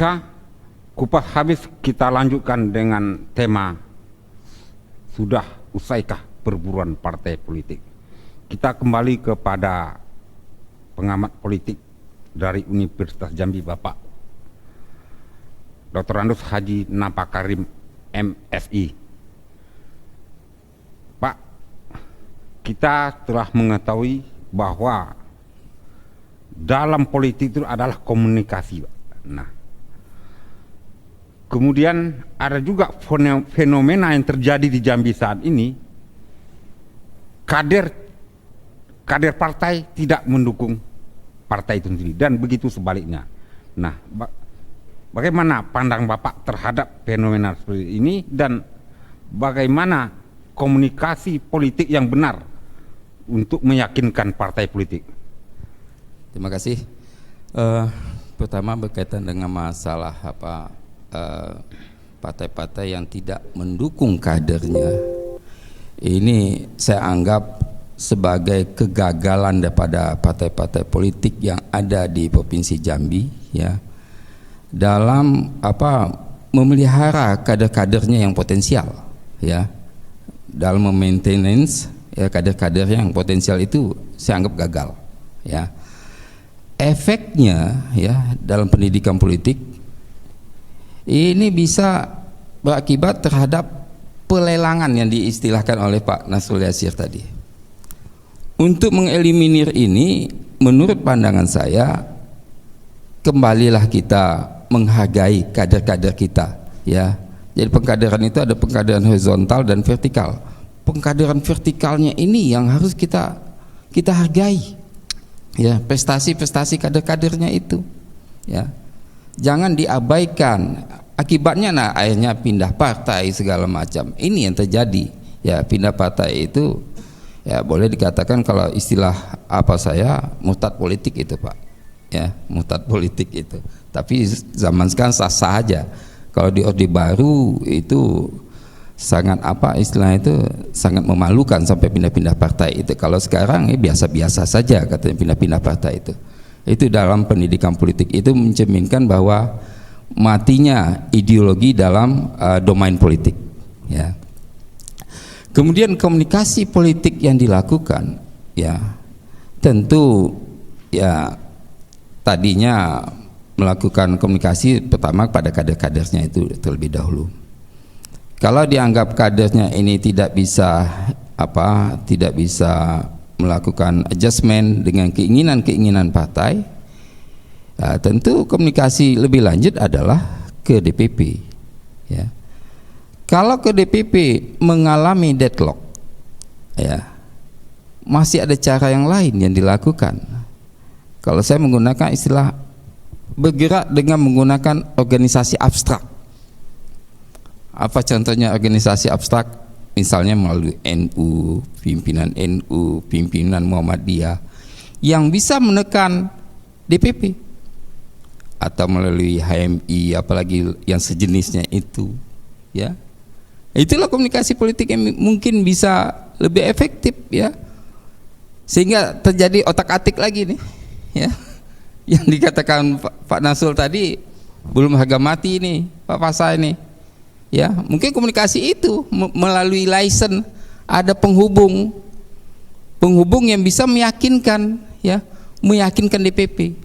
pemirsa, kupas habis kita lanjutkan dengan tema sudah usaikah perburuan partai politik. Kita kembali kepada pengamat politik dari Universitas Jambi, Bapak Dr. Andus Haji Napakarim MSI. Pak, kita telah mengetahui bahwa dalam politik itu adalah komunikasi. Nah, kemudian ada juga fenomena yang terjadi di Jambi saat ini, kader partai tidak mendukung partai itu sendiri, dan begitu sebaliknya. Nah, bagaimana pandang Bapak terhadap fenomena seperti ini, dan bagaimana komunikasi politik yang benar untuk meyakinkan partai politik? Terima kasih. Pertama berkaitan dengan masalah partai-partai yang tidak mendukung kadernya, ini saya anggap sebagai kegagalan daripada partai-partai politik yang ada di Provinsi Jambi, ya, dalam memelihara kader-kadernya yang potensial, ya, dalam maintenance ya kader-kader yang potensial itu saya anggap gagal, ya. Efeknya ya dalam pendidikan politik ini bisa berakibat terhadap pelelangan yang diistilahkan oleh Pak Nasrul Yasir tadi. Untuk mengeliminir ini, menurut pandangan saya, kembalilah kita menghargai kader-kader kita, ya. Jadi pengkaderan itu ada pengkaderan horizontal dan vertikal. Pengkaderan vertikalnya ini yang harus kita hargai, ya, prestasi-prestasi kader-kadernya itu, ya, jangan diabaikan. Akibatnya akhirnya pindah partai segala macam. Ini yang terjadi, ya. Pindah partai itu ya boleh dikatakan kalau istilah murtad politik itu, Pak, ya, murtad politik itu. Tapi zaman sekarang sah-sah aja. Kalau di Orde Baru itu sangat istilahnya itu sangat memalukan sampai pindah-pindah partai itu. Kalau sekarang biasa-biasa saja katanya pindah-pindah partai itu. Itu dalam pendidikan politik itu mencerminkan bahwa matinya ideologi dalam domain politik, ya. Kemudian komunikasi politik yang dilakukan, ya, tentu ya tadinya melakukan komunikasi pertama pada kader-kadernya itu terlebih dahulu. Kalau dianggap kadernya ini tidak bisa melakukan adjustment dengan keinginan-keinginan partai, ya, tentu komunikasi lebih lanjut adalah ke DPP, ya. Kalau ke DPP mengalami deadlock, ya, masih ada cara yang lain yang dilakukan. Kalau saya menggunakan istilah bergerak dengan menggunakan organisasi abstrak. Apa contohnya organisasi abstrak? Misalnya melalui NU, pimpinan Muhammadiyah yang bisa menekan DPP, atau melalui HMI, apalagi yang sejenisnya itu, ya. Itulah komunikasi politik yang mungkin bisa lebih efektif, ya, sehingga terjadi otak-atik lagi nih, ya. Yang dikatakan Pak Nasrul tadi belum harga mati nih Pak Fasa ini, ya. Mungkin komunikasi itu melalui license, ada penghubung yang bisa meyakinkan, ya, meyakinkan DPP.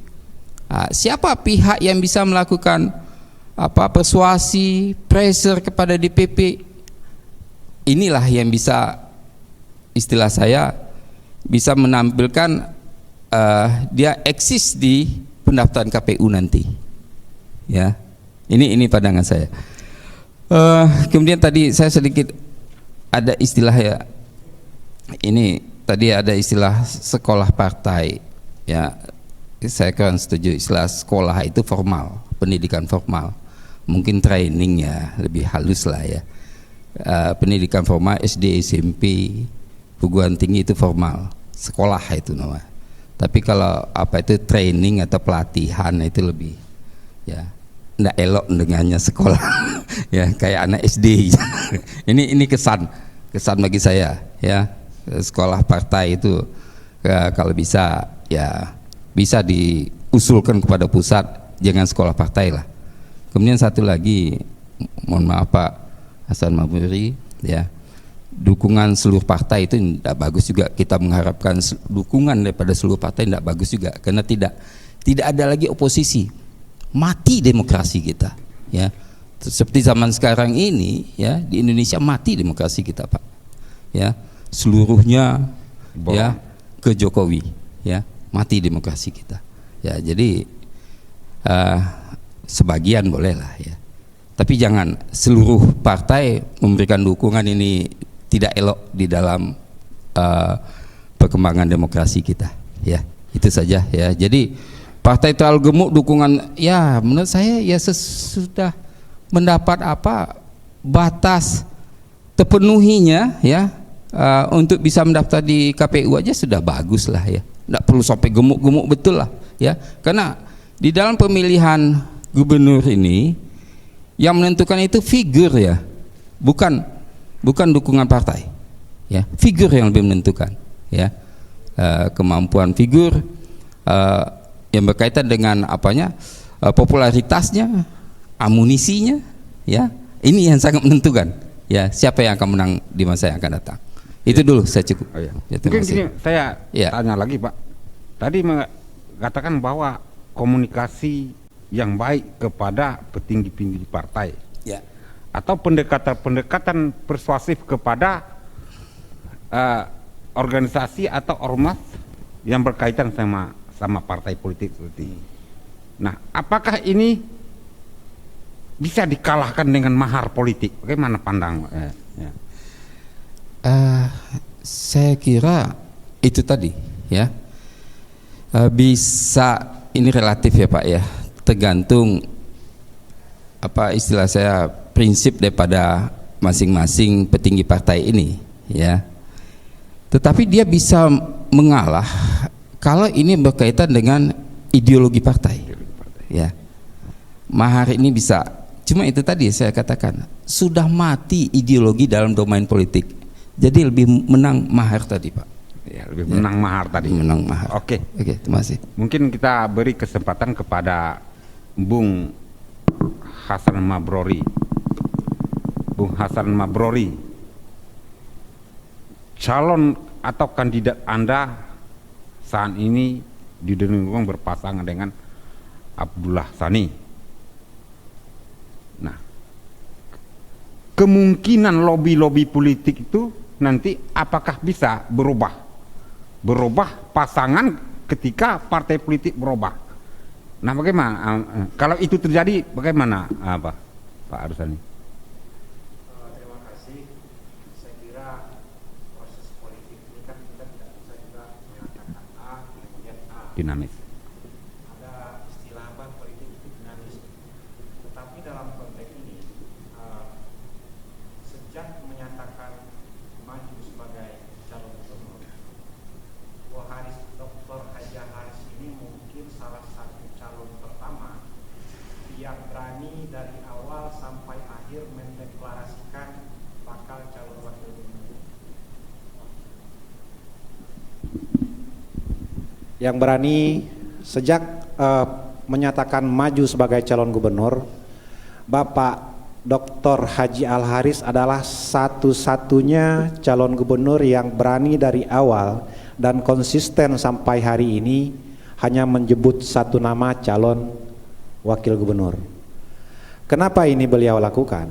Nah, siapa pihak yang bisa melakukan persuasi, pressure kepada DPP? Inilah yang bisa, istilah saya, bisa menampilkan dia eksis di pendaftaran KPU nanti, ya. Ini pandangan saya. Kemudian tadi saya sedikit ada istilah, ya, ini tadi ada istilah sekolah partai, ya. Saya kurang setuju istilah sekolah itu formal, pendidikan formal. Mungkin training ya lebih halus lah, ya. Pendidikan formal SD, SMP, perguruan tinggi itu formal, sekolah itu nama. Tapi kalau itu training atau pelatihan itu lebih, ya, nggak elok dengannya sekolah, ya, kayak anak SD. ini kesan bagi saya, ya. Sekolah partai itu kalau bisa, ya, bisa diusulkan kepada pusat, jangan sekolah partai lah, Kemudian satu lagi, mohon maaf Pak Hasan Maburi, ya, dukungan seluruh partai itu tidak bagus juga. Kita mengharapkan dukungan daripada seluruh partai tidak bagus juga, karena tidak ada lagi oposisi, mati demokrasi kita, ya. Seperti zaman sekarang ini, ya, di Indonesia mati demokrasi kita Pak, ya, seluruhnya ya ke Jokowi, ya, mati demokrasi kita, ya. Jadi sebagian boleh lah, ya, tapi jangan seluruh partai memberikan dukungan. Ini tidak elok di dalam perkembangan demokrasi kita, ya. Itu saja, ya. Jadi partai terlalu gemuk dukungan, ya, menurut saya ya sudah mendapat batas terpenuhinya, ya, untuk bisa mendaftar di KPU aja sudah bagus lah, ya. Tidak perlu sampai gemuk-gemuk, betul lah, ya. Karena di dalam pemilihan gubernur ini yang menentukan itu figur, ya, bukan dukungan partai, ya. Figur yang lebih menentukan, ya. Kemampuan figur yang berkaitan dengan popularitasnya, amunisinya, ya, ini yang sangat menentukan, ya, siapa yang akan menang di masa yang akan datang. Itu dulu saya cukup. Oh, ya. Ya, Mungkin gini, saya ya. tanya lagi Pak. Tadi mengatakan bahwa komunikasi yang baik kepada petinggi-petinggi partai, Ya. atau pendekatan persuasif kepada organisasi atau ormas yang berkaitan sama partai politik seperti ini. Nah, apakah ini bisa dikalahkan dengan mahar politik? Bagaimana pandang? Ya. Saya kira itu tadi, ya, bisa, ini relatif ya Pak, ya, tergantung istilah saya, prinsip daripada masing-masing petinggi partai ini, ya. Tetapi dia bisa mengalah kalau ini berkaitan dengan ideologi partai, ya. Mahar ini bisa, cuma itu tadi saya katakan, sudah mati ideologi dalam domain politik. Jadi lebih menang mahar tadi Pak. Ya, lebih menang mahar tadi. Menang mahar. Oke, terima kasih. mungkin kita beri kesempatan kepada Bung Hasan Mabrori. Bung Hasan Mabrori, calon atau kandidat Anda saat ini didukung berpasangan dengan Abdullah Sani. Nah, kemungkinan lobby-lobby politik itu nanti apakah bisa berubah pasangan ketika partai politik berubah? Nah, bagaimana kalau itu terjadi, bagaimana Pak Arsani? Terima kasih. Saya kira proses politik ini kan kita tidak bisa juga mengatakan A kemudian A. Dinamis. Ada istilah politik itu dinamis. Tetapi dalam konteks ini, sejak menyatakan maju sebagai calon gubernur, Dr. Haji Haris ini mungkin salah satu calon pertama yang berani dari awal sampai akhir mendeklarasikan bakal calon wakil gubernur. Yang berani sejak menyatakan maju sebagai calon gubernur, Bapak Dr. Haji Al-Haris adalah satu-satunya calon gubernur yang berani dari awal dan konsisten sampai hari ini hanya menyebut satu nama calon wakil gubernur. Kenapa ini beliau lakukan?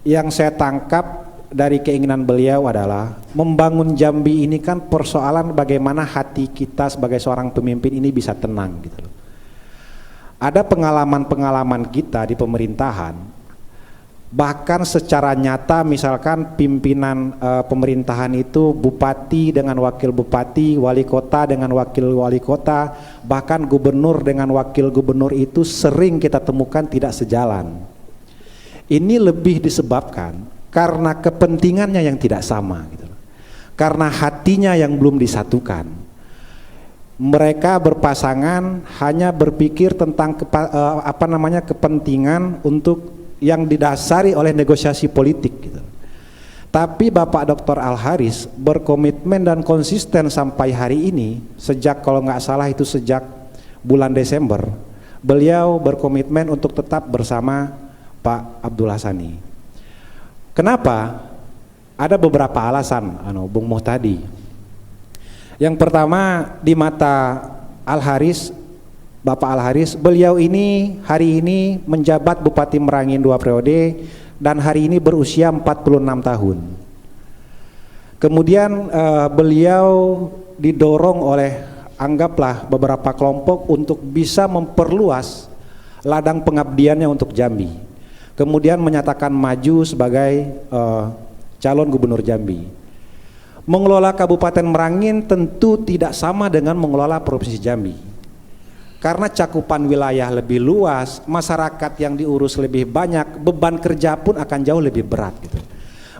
Yang saya tangkap dari keinginan beliau adalah membangun Jambi ini kan persoalan bagaimana hati kita sebagai seorang pemimpin ini bisa tenang gitu loh. Ada pengalaman-pengalaman kita di pemerintahan, bahkan secara nyata misalkan pimpinan pemerintahan itu bupati dengan wakil bupati, wali kota dengan wakil wali kota, bahkan gubernur dengan wakil gubernur itu sering kita temukan tidak sejalan. Ini lebih disebabkan karena kepentingannya yang tidak sama gitu. Karena hatinya yang belum disatukan. Mereka berpasangan hanya berpikir tentang kepentingan untuk yang didasari oleh negosiasi politik gitu. Tapi Bapak Dr. Al-Haris berkomitmen dan konsisten sampai hari ini, sejak kalau nggak salah itu sejak bulan Desember, beliau berkomitmen untuk tetap bersama Pak Abdul Hassani. Kenapa? Ada beberapa alasan, Bung Muhtadi. Yang pertama, di mata Al-Haris, Bapak Al-Haris, beliau ini hari ini menjabat Bupati Merangin 2 periode dan hari ini berusia 46 tahun. Kemudian beliau didorong oleh, anggaplah, beberapa kelompok untuk bisa memperluas ladang pengabdiannya untuk Jambi. Kemudian menyatakan maju sebagai calon gubernur Jambi. Mengelola Kabupaten Merangin tentu tidak sama dengan mengelola Provinsi Jambi. Karena cakupan wilayah lebih luas, masyarakat yang diurus lebih banyak, beban kerja pun akan jauh lebih berat gitu.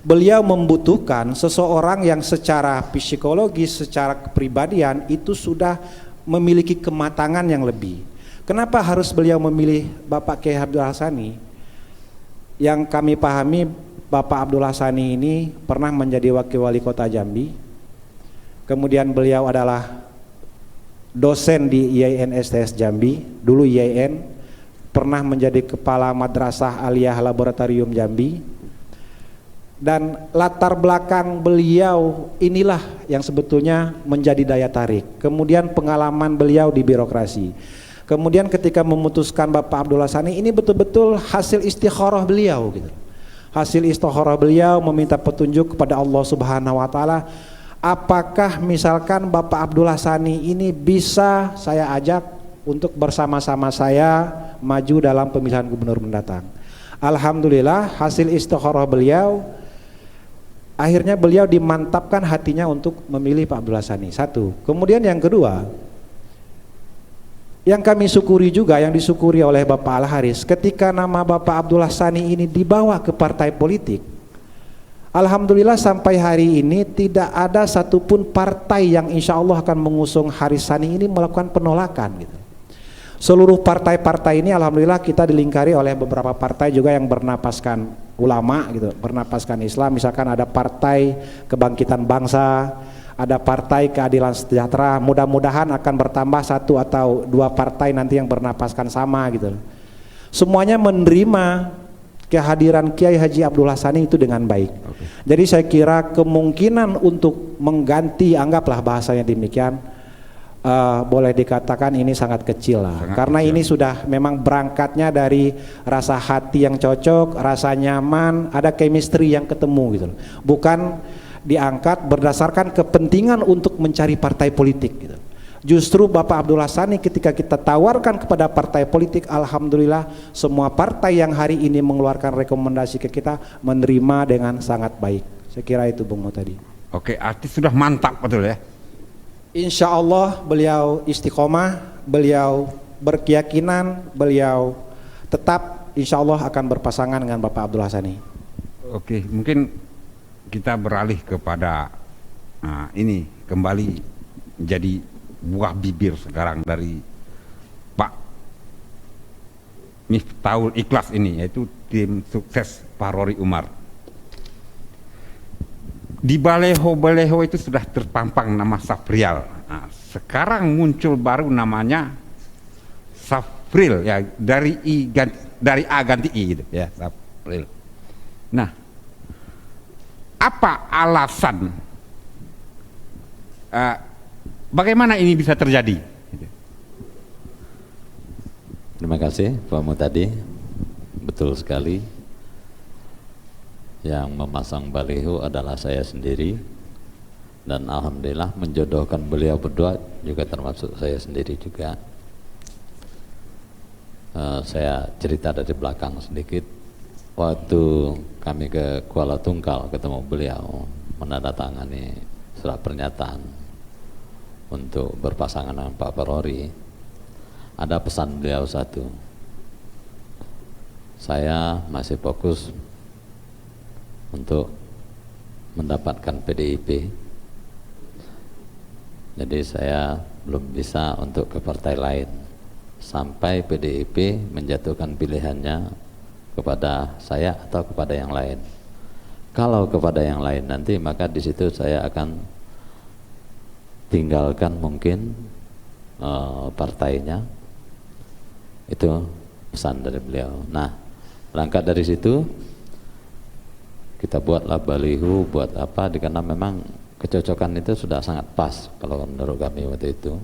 Beliau membutuhkan seseorang yang secara psikologis, secara kepribadian itu sudah memiliki kematangan yang lebih. Kenapa harus beliau memilih Bapak Kiai Abdul Hassani? Yang kami pahami, Bapak Abdul Hassani ini pernah menjadi wakil wali kota Jambi. Kemudian beliau adalah dosen di IAIN STS Jambi, dulu IAIN, pernah menjadi kepala Madrasah Aliyah Laboratorium Jambi. Dan latar belakang beliau inilah yang sebetulnya menjadi daya tarik. Kemudian pengalaman beliau di birokrasi. Kemudian ketika memutuskan Bapak Abdul Hassani, ini betul-betul hasil istikharah beliau gitu. Hasil istikharah beliau meminta petunjuk kepada Allah Subhanahu wa taala, apakah misalkan Bapak Abdul Hassani ini bisa saya ajak untuk bersama-sama saya maju dalam pemilihan gubernur mendatang. Alhamdulillah hasil istikharah beliau, akhirnya beliau dimantapkan hatinya untuk memilih Pak Abdul Hassani. Satu. Kemudian yang kedua, yang kami syukuri juga, yang disyukuri oleh Bapak Al-Haris, ketika nama Bapak Abdul Hassani ini dibawa ke partai politik, alhamdulillah sampai hari ini tidak ada satupun partai yang insya Allah akan mengusung Haris Sani ini melakukan penolakan gitu. Seluruh partai-partai ini alhamdulillah kita dilingkari oleh beberapa partai juga yang bernapaskan ulama gitu, bernapaskan Islam. Misalkan ada Partai Kebangkitan Bangsa, ada Partai Keadilan Sejahtera, mudah-mudahan akan bertambah 1 atau 2 partai nanti yang bernapaskan sama gitu. Semuanya menerima kehadiran Kiai Haji Abdul Hassani itu dengan baik. Jadi saya kira kemungkinan untuk mengganti, anggaplah bahasanya demikian, boleh dikatakan ini sangat kecil lah. Karena ini sudah memang berangkatnya dari rasa hati yang cocok, rasa nyaman, ada chemistry yang ketemu gitu. Bukan diangkat berdasarkan kepentingan untuk mencari partai politik gitu. Justru Bapak Abdul Hassani ketika kita tawarkan kepada partai politik, alhamdulillah semua partai yang hari ini mengeluarkan rekomendasi ke kita menerima dengan sangat baik. Saya kira itu Bung Muhtadi. Oke, arti sudah mantap betul ya. Insya Allah beliau istiqomah, beliau berkeyakinan, beliau tetap insya Allah akan berpasangan dengan Bapak Abdul Hassani. Oke, mungkin kita beralih kepada ini kembali jadi buah bibir sekarang dari Pak Miftahul Ikhlas ini, yaitu tim sukses Pak Rory Umar. Di baleho-baleho itu sudah terpampang nama Safrial. Nah, sekarang muncul baru namanya Safril ya, dari A ganti I gitu ya, Safril. Nah, apa alasan bagaimana ini bisa terjadi? Terima kasih Pak Muhtadi, betul sekali. Yang memasang baliho adalah saya sendiri, dan alhamdulillah menjodohkan beliau berdua juga termasuk saya sendiri juga. Saya cerita dari belakang sedikit. Waktu kami ke Kuala Tungkal ketemu beliau menandatangani surat pernyataan untuk berpasangan dengan Pak Rory, ada pesan beliau satu, saya masih fokus untuk mendapatkan PDIP, jadi saya belum bisa untuk ke partai lain sampai PDIP menjatuhkan pilihannya kepada saya atau kepada yang lain. Kalau kepada yang lain nanti maka di situ saya akan tinggalkan mungkin partainya Itu pesan dari beliau. Nah, berangkat dari situ kita buatlah baliho, buat apa, karena memang kecocokan itu sudah sangat pas kalau menurut kami waktu itu.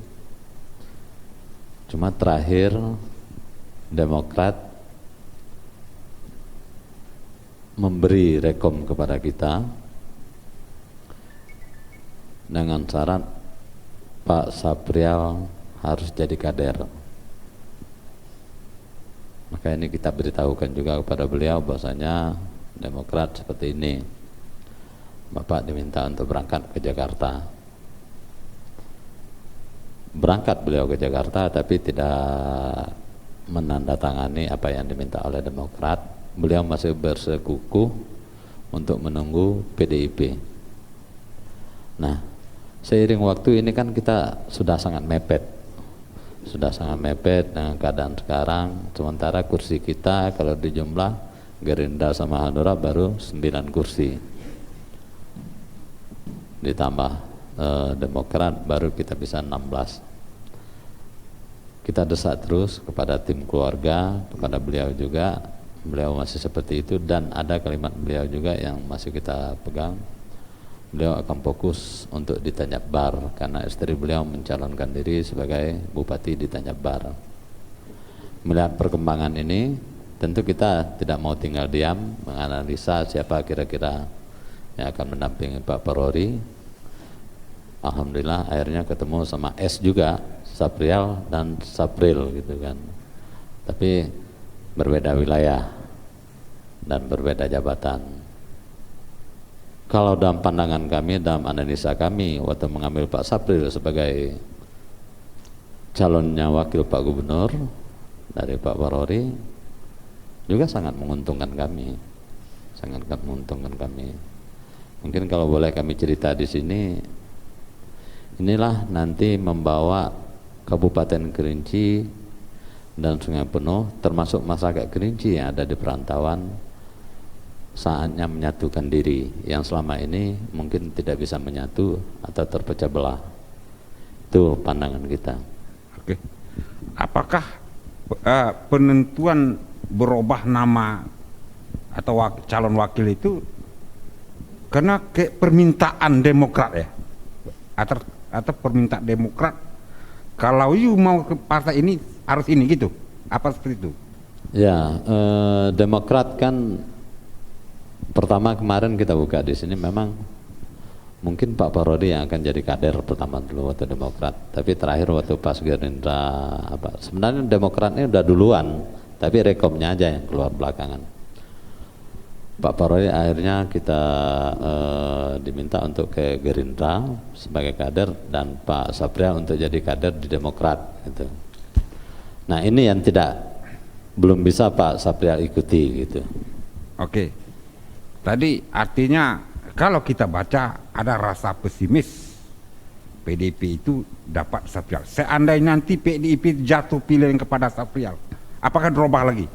Cuma terakhir Demokrat memberi rekom kepada kita dengan syarat Pak Saprial harus jadi kader. Maka ini kita beritahukan juga kepada beliau bahwasanya Demokrat seperti ini. Bapak diminta untuk berangkat ke Jakarta. Berangkat beliau ke Jakarta tapi tidak menandatangani apa yang diminta oleh Demokrat. Beliau masih bersekukuh untuk menunggu PDIP. Nah, seiring waktu ini kan kita sudah sangat mepet dengan keadaan sekarang. Sementara kursi kita kalau dijumlah Gerindra sama Hanura baru 9 kursi, ditambah Demokrat baru kita bisa 16. Kita desak terus kepada tim keluarga, kepada beliau juga, beliau masih seperti itu. Dan ada kalimat beliau juga yang masih kita pegang, beliau akan fokus untuk di Tanjab Bar karena istri beliau mencalonkan diri sebagai bupati di Tanjab Bar. Melihat perkembangan ini, tentu kita tidak mau tinggal diam, menganalisa siapa kira-kira yang akan mendampingi Pak Parori. Alhamdulillah akhirnya ketemu sama S juga, Saprial dan Sapril gitu kan. Tapi berbeda wilayah dan berbeda jabatan. Kalau dalam pandangan kami, dalam analisa kami waktu mengambil Pak Sapril sebagai calonnya wakil Pak Gubernur dari Pak Parori, juga sangat menguntungkan kami, Mungkin kalau boleh kami cerita di sini, inilah nanti membawa Kabupaten Kerinci dan Sungai Penuh, termasuk masyarakat Kerinci yang ada di perantauan, saatnya menyatukan diri yang selama ini mungkin tidak bisa menyatu atau terpecah belah. Itu pandangan kita. Oke. Apakah penentuan berubah nama atau calon wakil itu karena permintaan Demokrat ya, atau permintaan Demokrat kalau you mau ke partai ini harus ini gitu, apa seperti itu? Ya, Demokrat kan pertama kemarin kita buka di sini memang mungkin Pak Parodi yang akan jadi kader pertama dulu waktu Demokrat, tapi terakhir waktu pas Gerindra apa, sebenarnya Demokrat ini udah duluan, tapi rekomnya aja yang keluar belakangan. Pak Parodi akhirnya kita diminta untuk ke Gerindra sebagai kader dan Pak Saprial untuk jadi kader di Demokrat gitu. Nah, ini yang belum bisa Pak Saprial ikuti gitu. Oke. Tadi artinya kalau kita baca ada rasa pesimis PDIP itu dapat Saprial. Seandainya nanti PDIP jatuh pilihan kepada Saprial, apakah berubah lagi?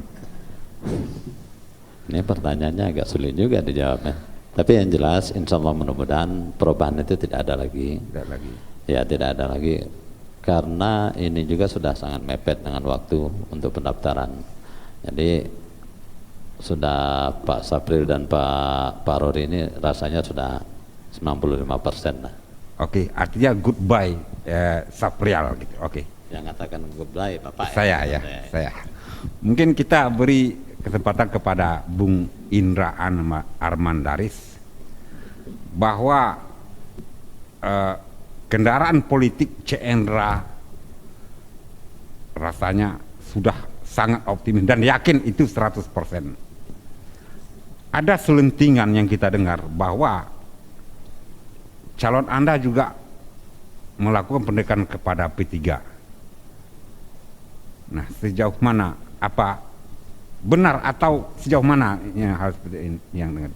Ini pertanyaannya agak sulit juga dijawabnya. Tapi yang jelas, insya Allah mudah-mudahan perubahan itu tidak ada lagi. Tidak lagi. Ya, tidak ada lagi. Karena ini juga sudah sangat mepet dengan waktu untuk pendaftaran. Jadi sudah Pak Sapril dan Pak Parori ini rasanya sudah 95% lah. Oke, artinya goodbye Saprial gitu. Oke. Yang katakan goodbye Bapak. Saya. Mungkin kita beri kesempatan kepada Bung Indra Armandaris bahwa kendaraan politik Cendra rasanya sudah sangat optimis dan yakin itu 100%. Ada selentingan yang kita dengar bahwa calon Anda juga melakukan pendekatan kepada P3. Nah, sejauh mana, apa benar atau sejauh mana yang harus seperti ini yang dengar?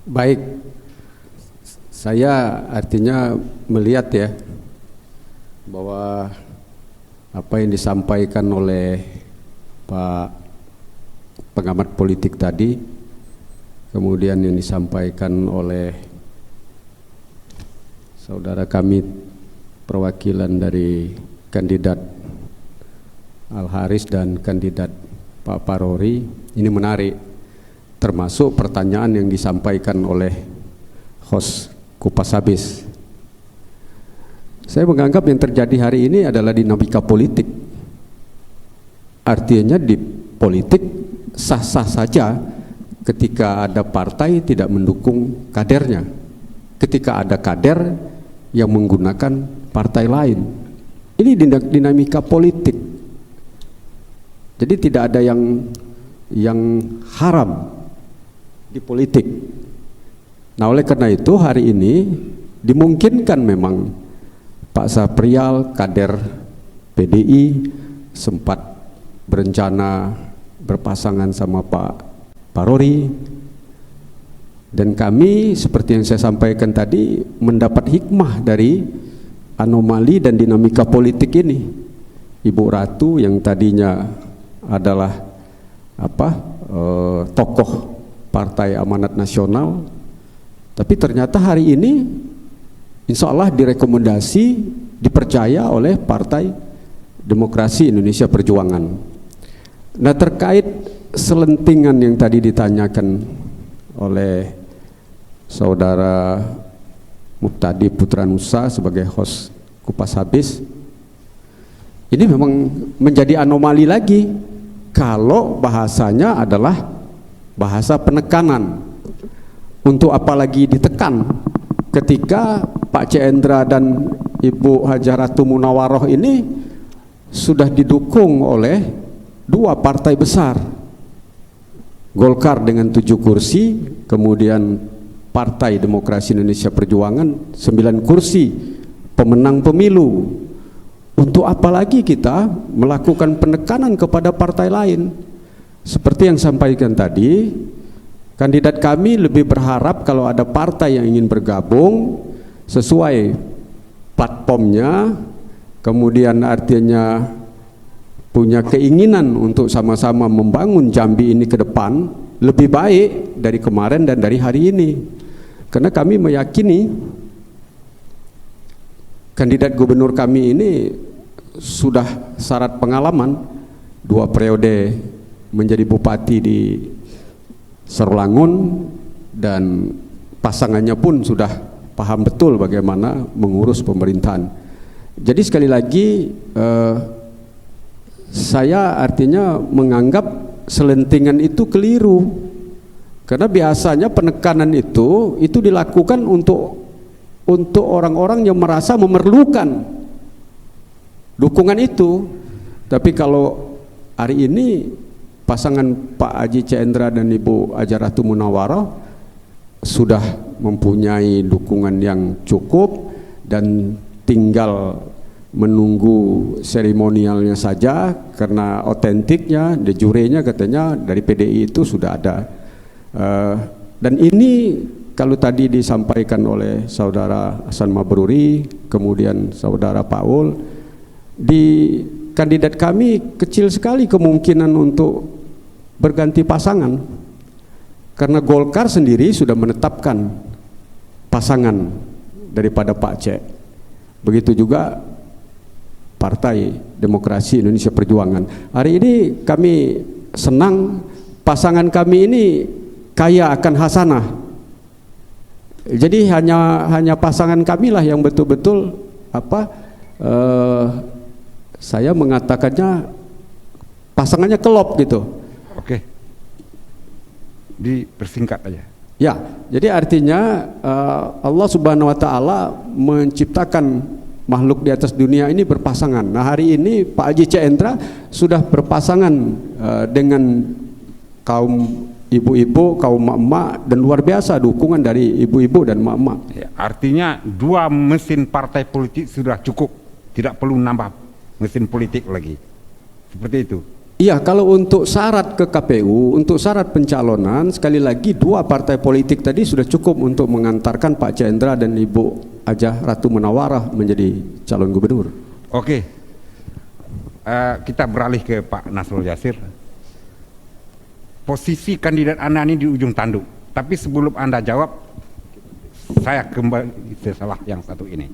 Baik, saya artinya melihat ya bahwa apa yang disampaikan oleh Pak pengamat politik tadi, kemudian yang disampaikan oleh saudara kami perwakilan dari kandidat Al-Haris dan kandidat Pak Parori ini menarik, termasuk pertanyaan yang disampaikan oleh host Kupas Habis. Saya menganggap yang terjadi hari ini adalah dinamika politik. Artinya di politik sah-sah saja ketika ada partai tidak mendukung kadernya, ketika ada kader yang menggunakan partai lain. Ini dinamika politik. Jadi tidak ada yang haram di politik. Nah, oleh karena itu hari ini dimungkinkan memang Pak Saprial, kader PDI, sempat berencana berpasangan sama Pak Parori, dan kami seperti yang saya sampaikan tadi mendapat hikmah dari anomali dan dinamika politik ini. Ibu Ratu yang tadinya adalah tokoh Partai Amanat Nasional, tapi ternyata hari ini insya Allah direkomendasi, dipercaya oleh Partai Demokrasi Indonesia Perjuangan. Nah, terkait selentingan yang tadi ditanyakan oleh saudara Muftadi Putra Nusa sebagai host Kupas Habis, ini memang menjadi anomali lagi kalau bahasanya adalah bahasa penekanan. Untuk apalagi ditekan ketika Pak Cendra dan Ibu Hajah Ratu Munawaroh ini sudah didukung oleh dua partai besar, Golkar dengan 7 kursi, kemudian Partai Demokrasi Indonesia Perjuangan 9 kursi, pemenang pemilu. Untuk apa lagi kita melakukan penekanan kepada partai lain? Seperti yang sampaikan tadi, kandidat kami lebih berharap kalau ada partai yang ingin bergabung sesuai platformnya, kemudian artinya punya keinginan untuk sama-sama membangun Jambi ini ke depan lebih baik dari kemarin dan dari hari ini. Karena kami meyakini kandidat gubernur kami ini sudah syarat pengalaman 2 periode menjadi bupati di Serolangun, dan pasangannya pun sudah paham betul bagaimana mengurus pemerintahan. Jadi sekali lagi saya artinya menganggap selentingan itu keliru, karena biasanya penekanan itu dilakukan untuk orang-orang yang merasa memerlukan dukungan itu. Tapi kalau hari ini pasangan Pak Haji Cendra dan Ibu Hajah Ratu Munawaroh sudah mempunyai dukungan yang cukup dan tinggal menunggu seremonialnya saja, karena otentiknya, de jure-nya katanya dari PDI itu sudah ada. Dan ini kalau tadi disampaikan oleh saudara Hasan Mabruri, kemudian saudara Paul, di kandidat kami kecil sekali kemungkinan untuk berganti pasangan, karena Golkar sendiri sudah menetapkan pasangan daripada Pak C. Begitu juga Partai Demokrasi Indonesia Perjuangan. Hari ini kami senang pasangan kami ini kaya akan hasanah. Jadi hanya pasangan kami lah yang betul-betul saya mengatakannya pasangannya kelop gitu. Oke, dipersingkat aja. Ya, jadi artinya Allah Subhanahu Wa Taala menciptakan makhluk di atas dunia ini berpasangan. Nah, hari ini Pak Haji Cendra sudah berpasangan dengan kaum ibu-ibu, kaum emak-emak, dan luar biasa dukungan dari ibu-ibu dan emak-emak. Ya, artinya 2 mesin partai politik sudah cukup, tidak perlu nambah mesin politik lagi, seperti itu. Iya, kalau untuk syarat ke KPU, untuk syarat pencalonan, sekali lagi 2 partai politik tadi sudah cukup untuk mengantarkan Pak Cendra dan Ibu Hajah Ratu Munawaroh menjadi calon gubernur. Oke, kita beralih ke Pak Nasrul Yassir. Posisi kandidat Anda ini di ujung tanduk, tapi sebelum Anda jawab, saya kembali ke salah yang satu ini.